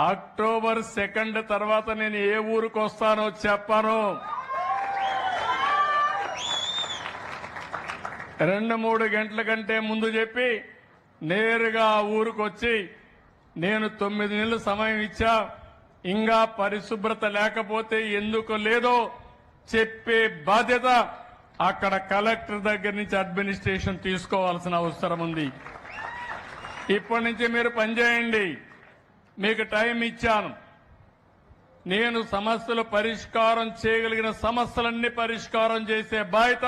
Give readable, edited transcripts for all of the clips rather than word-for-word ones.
October 2 తర్వాత నేను ఏ ఊరికి వస్తానో చెప్పను. 2-3 గంటల కంటే ముందు చెప్పి నేరుగా ఆ ఊరికి వచ్చి నేను 9 నెలలు సమయం ఇచ్చా, ఇంకా పరిశుభ్రత లేకపోతే ఎందుకు లేదో చెప్పే బాధ్యత అక్కడ కలెక్టర్ దగ్గర నుంచి అడ్మినిస్ట్రేషన్ తీసుకోవాల్సిన అవసరం ఉంది. ఇప్పటి నుంచి మీరు పనిచేయండి. మీకు టైం ఇచ్చాను. నేను సమస్యలు పరిష్కారం చేయగలిగిన సమస్యలన్నీ పరిష్కారం చేసే బాధ్యత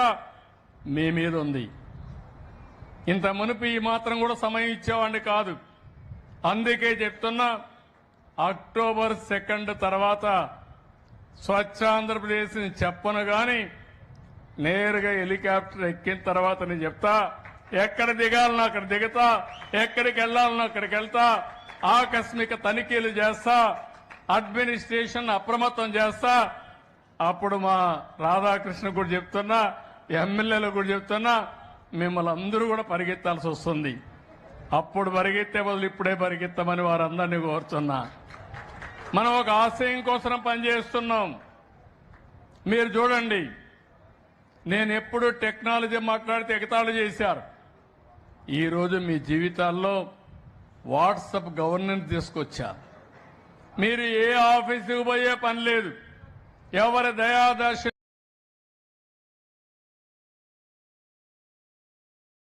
మీ మీద ఉంది. ఇంత మునుపు ఈ మాత్రం కూడా సమయం ఇచ్చేవాడిని కాదు. అందుకే చెప్తున్నా, అక్టోబర్ 2 తర్వాత స్వచ్ఛ ఆంధ్రప్రదేశ్ని చెప్పను గాని నేరుగా హెలికాప్టర్ ఎక్కిన తర్వాత నేను చెప్తా, ఎక్కడ దిగాలనో అక్కడ దిగుతా, ఎక్కడికి వెళ్లాలనో అక్కడికి వెళ్తా, ఆకస్మిక తనిఖీలు చేస్తా, అడ్మినిస్ట్రేషన్ అప్రమత్తం చేస్తా. అప్పుడు మా రాధాకృష్ణ కూడా చెప్తున్నా, ఎమ్మెల్యేలు కూడా చెప్తున్నా, మిమ్మల్ని అందరూ కూడా పరిగెత్తాల్సి వస్తుంది. అప్పుడు పరిగెత్తే బదులు ఇప్పుడే పరిగెత్తమని వారందరినీ కోరుతున్నా. మనం ఒక ఆశయం కోసం పనిచేస్తున్నాం. మీరు చూడండి, నేను ఎప్పుడు టెక్నాలజీ మాట్లాడితే ఎగతాళి చేశారు. ఈరోజు మీ జీవితాల్లో వాట్సాప్ గవర్నెన్స్ తీసుకొచ్చా. మీరు ఏ ఆఫీసుకు పోయే పని లేదు. ఎవరి దయాదర్శ